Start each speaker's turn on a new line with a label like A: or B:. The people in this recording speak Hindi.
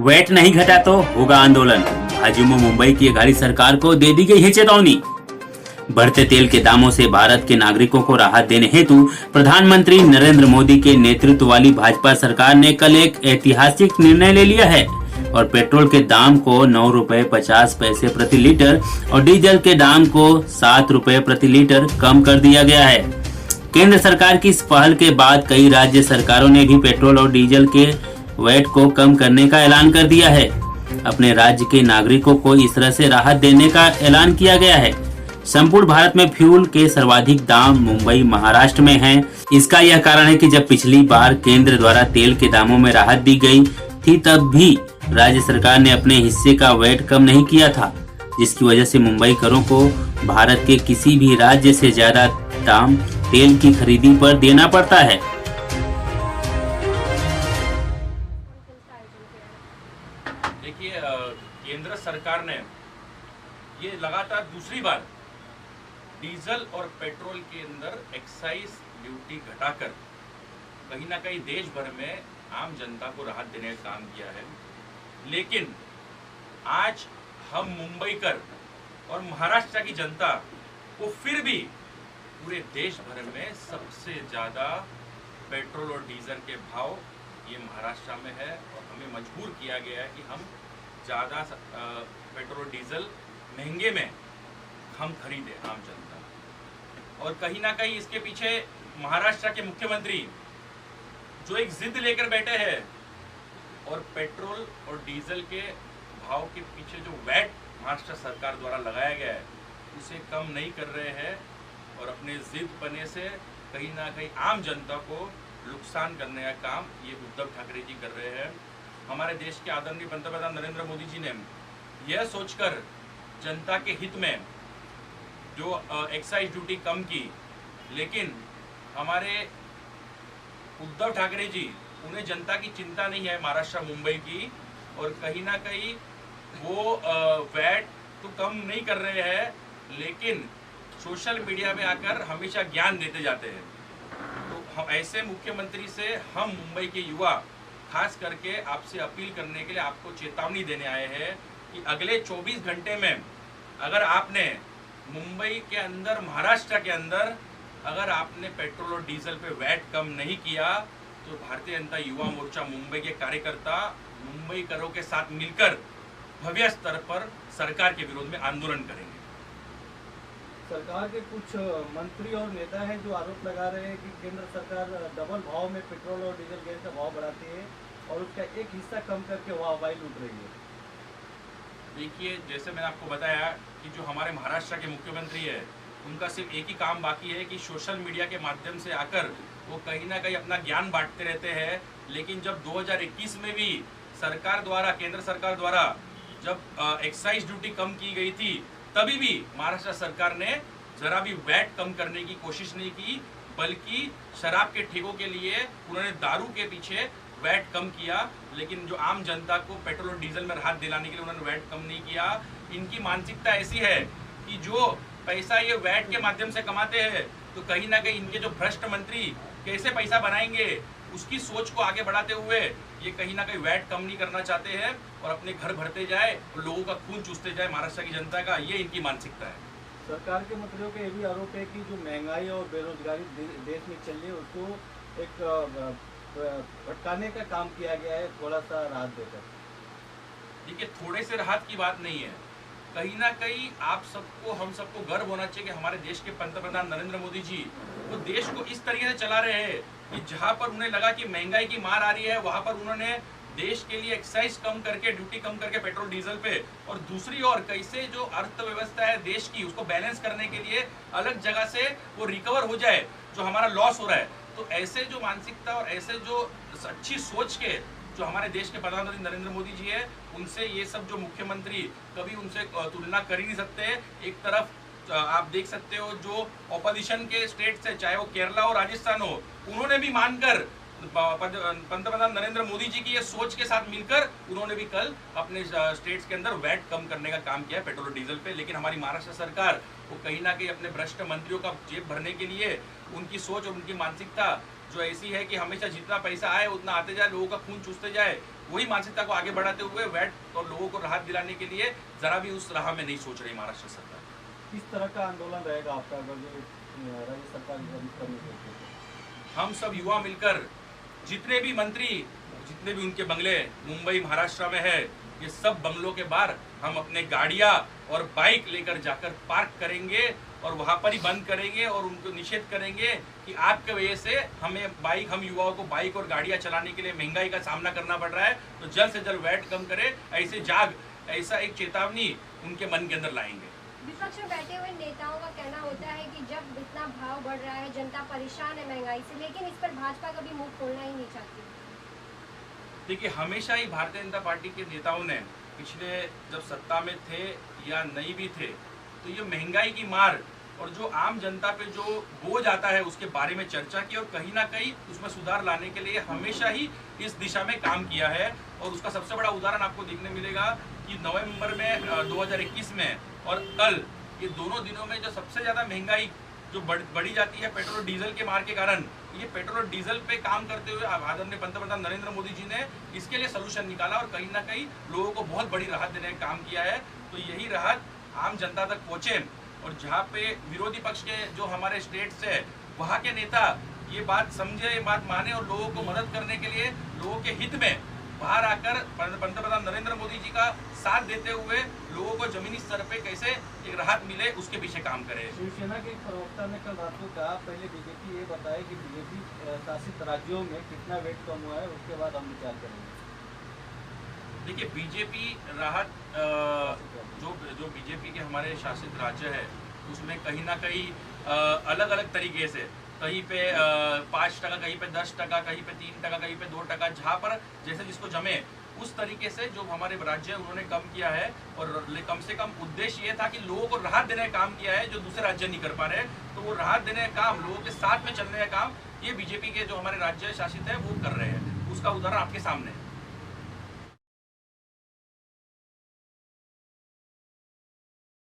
A: वैट नहीं घटा तो होगा आंदोलन। भाजपा मुंबई की अघाड़ी सरकार को दे दी गई है चेतावनी। बढ़ते तेल के दामों से भारत के नागरिकों को राहत देने हेतु प्रधानमंत्री नरेंद्र मोदी के नेतृत्व वाली भाजपा सरकार ने कल एक ऐतिहासिक निर्णय ले लिया है और पेट्रोल के दाम को 9 रुपए 50 पैसे प्रति लीटर और डीजल के दाम को 7 रुपए प्रति लीटर कम कर दिया गया है। केंद्र सरकार की इस पहल के बाद कई राज्य सरकारों ने भी पेट्रोल और डीजल के वैट को कम करने का ऐलान कर दिया है। अपने राज्य के नागरिकों को इस तरह से राहत देने का ऐलान किया गया है। संपूर्ण भारत में फ्यूल के सर्वाधिक दाम मुंबई महाराष्ट्र में हैं। इसका यह कारण है कि जब पिछली बार केंद्र द्वारा तेल के दामों में राहत दी गई थी तब भी राज्य सरकार ने अपने हिस्से का वैट कम नहीं किया था, जिसकी वजह से मुंबई करों को भारत के किसी भी राज्य से ज्यादा दाम तेल की खरीदी पर देना पड़ता है।
B: देखिए, केंद्र सरकार ने ये लगातार दूसरी बार डीजल और पेट्रोल के अंदर एक्साइज ड्यूटी घटाकर कहीं ना कहीं देश भर में आम जनता को राहत देने का काम किया है। लेकिन आज हम मुंबई कर और महाराष्ट्र की जनता को फिर भी पूरे देश भर में सबसे ज़्यादा पेट्रोल और डीजल के भाव ये महाराष्ट्र में है और हमें मजबूर किया गया है कि हम ज़्यादा पेट्रोल डीजल महंगे में हम खरीदें आम जनता। और कहीं ना कहीं इसके पीछे महाराष्ट्र के मुख्यमंत्री जो एक जिद लेकर बैठे हैं और पेट्रोल और डीजल के भाव के पीछे जो वैट महाराष्ट्र सरकार द्वारा लगाया गया है उसे कम नहीं कर रहे हैं और अपने जिद पने से कहीं ना कहीं आम जनता को नुकसान करने का काम ये उद्धव ठाकरे जी कर रहे हैं। हमारे देश के आदरणीय पंतप्रधान नरेंद्र मोदी जी ने यह सोचकर जनता के हित में जो एक्साइज ड्यूटी कम की, लेकिन हमारे उद्धव ठाकरे जी उन्हें जनता की चिंता नहीं है महाराष्ट्र मुंबई की, और कहीं ना कहीं वो वैट तो कम नहीं कर रहे हैं लेकिन सोशल मीडिया में आकर हमेशा ज्ञान देते जाते हैं। तो हम ऐसे मुख्यमंत्री से हम मुंबई के युवा खास करके आपसे अपील करने के लिए आपको चेतावनी देने आए हैं कि अगले 24 घंटे में अगर आपने मुंबई के अंदर महाराष्ट्र के अंदर अगर आपने पेट्रोल और डीजल पे वैट कम नहीं किया तो भारतीय जनता युवा मोर्चा मुंबई के कार्यकर्ता मुंबई करों के साथ मिलकर भव्य स्तर पर सरकार के विरोध में आंदोलन करेंगे।
C: सरकार के कुछ मंत्री और नेता हैं जो आरोप लगा रहे हैं कि केंद्र सरकार डबल भाव में पेट्रोल और डीजल गैस का भाव बढ़ाती है और उसका एक हिस्सा कम करके वाहवाही लूट रही है।
B: देखिए, जैसे मैंने आपको बताया कि जो हमारे महाराष्ट्र के मुख्यमंत्री है उनका सिर्फ एक ही काम बाकी है कि सोशल मीडिया के माध्यम से आकर वो कहीं ना कहीं अपना ज्ञान बांटते रहते हैं। लेकिन जब 2021 में भी सरकार द्वारा केंद्र सरकार द्वारा जब एक्साइज ड्यूटी कम की गई थी तभी भी महाराष्ट्र सरकार ने जरा भी वैट कम करने की कोशिश नहीं की, बल्कि शराब के ठेकों के लिए उन्होंने दारू के पीछे वैट कम किया। लेकिन जो आम जनता को पेट्रोल और डीजल में राहत दिलाने के लिए उन्होंने वैट कम नहीं किया। इनकी मानसिकता ऐसी है कि जो पैसा ये वैट के माध्यम से कमाते हैं तो कहीं ना कहीं इनके जो भ्रष्ट मंत्री कैसे पैसा बनाएंगे उसकी सोच को आगे बढ़ाते हुए ये कहीं ना कहीं वैट कम नहीं करना चाहते हैं और अपने घर भरते जाए और लोगों का खून चूसते जाए महाराष्ट्र की जनता का, ये इनकी मानसिकता है।
C: सरकार के मंत्रियों का ये भी आरोप है कि जो महंगाई और बेरोजगारी देश में चल रही है उसको एक भटकाने का काम किया गया है, थोड़ा सा राहत देकर।
B: देखिए, थोड़े से राहत की बात नहीं है, कहीं ना कहीं आप सबको हम सबको गर्व होना चाहिए कि हमारे देश के पंतप्रधान नरेंद्र मोदी जी वो देश को इस तरीके से चला रहे हैं कि जहां पर उन्हें लगा कि महंगाई की मार आ रही है वहां पर उन्होंने देश के लिए एक्साइज कम करके ड्यूटी कम करके पेट्रोल डीजल पे, और दूसरी ओर कैसे जो अर्थव्यवस्था है देश की उसको बैलेंस करने के लिए अलग जगह से वो रिकवर हो जाए जो हमारा लॉस हो रहा है। तो ऐसे जो मानसिकता और ऐसे जो अच्छी सोच के जो हमारे देश के प्रधानमंत्री नरेंद्र मोदी जी है उनसे ये सब जो मुख्यमंत्री कभी उनसे तुलना कर ही नहीं सकते। एक तरफ आप देख सकते हो जो ऑपोजिशन के स्टेट्स है चाहे वो केरला और राजस्थान हो, उन्होंने भी मानकर पंतप्रधान नरेंद्र मोदी जी की ये सोच के साथ मिलकर उन्होंने भी कल अपने स्टेट्स के अंदर वैट कम करने का काम किया है पेट्रोल और डीजल पे। लेकिन हमारी महाराष्ट्र सरकार वो कहीं ना कहीं अपने भ्रष्ट मंत्रियों का जेब भरने के लिए उनकी सोच और उनकी मानसिकता जो ऐसी है कि हमेशा जितना पैसा आए उतना आते जाए, लोगों का खून चूसते जाए, वही मानसिकता को आगे बढ़ाते हुए वैट और लोगों को राहत दिलाने के लिए जरा भी उस राह में नहीं सोच रही महाराष्ट्र सरकार।
C: किस तरह का आंदोलन रहेगा आपका अगर जो राज्य सरकार करनी चाहिए?
B: हम सब युवा मिलकर जितने भी मंत्री, जितने भी उनके बंगले मुंबई महाराष्ट्र में है, ये सब बंगलों के बाहर हम अपने गाड़ियां और बाइक लेकर जाकर पार्क करेंगे और वहां पर ही बंद करेंगे और उनको निषेध करेंगे कि आपके वजह से हम युवाओं को बाइक और गाड़ियां चलाने के लिए महंगाई का सामना करना पड़ रहा है, तो जल्द से जल्द वैट कम करे, ऐसा एक चेतावनी उनके मन के अंदर लाएंगे।
D: विपक्ष में बैठे हुए नेताओं का कहना होता है कि जब इतना भाव बढ़ रहा है, जनता परेशान है महंगाई से, लेकिन इस पर भाजपा कभी मुंह खोलना ही नहीं चाहती।
B: देखिए, हमेशा ही भारतीय जनता पार्टी के नेताओं ने पिछले जब सत्ता में थे या नहीं भी थे, तो ये महंगाई की मार और जो आम जनता पे जो बोझ आता है उसके बारे में चर्चा की और कहीं ना कहीं उसमें सुधार लाने के लिए हमेशा ही इस दिशा में काम किया है। और उसका सबसे बड़ा उदाहरण आपको देखने मिलेगा कि नवंबर में 2021 में और कल ये दोनों दिनों में जो सबसे ज़्यादा महंगाई जो बढ़ी जाती है पेट्रोल और डीजल के मार के कारण, ये पेट्रोल और डीजल पे काम करते हुए आदरणीय पंतप्रधान नरेंद्र मोदी जी ने इसके लिए सलूशन निकाला और कहीं ना कहीं लोगों को बहुत बड़ी राहत देने का काम किया है। तो यही राहत आम जनता तक पहुँचे और जहाँ पे विरोधी पक्ष के जो हमारे स्टेट्स है वहाँ के नेता ये बात समझे, ये बात माने और लोगों को मदद करने के लिए लोगों के हित में बाहर आकर पंतप्रधान नरेंद्र मोदी जी का साथ देते हुए लोगों को जमीनी स्तर पे कैसे एक राहत मिले उसके पीछे काम करे।
C: शिवसेना के एक प्रवक्ता ने कल रात को कहा, पहले बीजेपी ये बताए कि बीजेपी शासित राज्यों में कितना वेट कम हुआ है, उसके बाद हम विचार करेंगे।
B: देखिए, बीजेपी राहत जो बीजेपी के हमारे शासित राज्य है उसमें कहीं ना कहीं अलग अलग तरीके से कहीं पे 5%, कहीं पे 10%, कहीं पे 3%, कहीं पे 2%, जहाँ पर जैसे जिसको जमे उस तरीके से जो हमारे राज्य है उन्होंने कम किया है। और कम से कम उद्देश्य ये था कि लोगों को राहत देने का काम किया है जो दूसरे राज्य नहीं कर पा रहे, तो वो राहत देने का काम, लोगों के साथ में चलने का काम ये बीजेपी के जो हमारे राज्य शासित है वो कर रहे हैं। उसका उदाहरण आपके सामने है।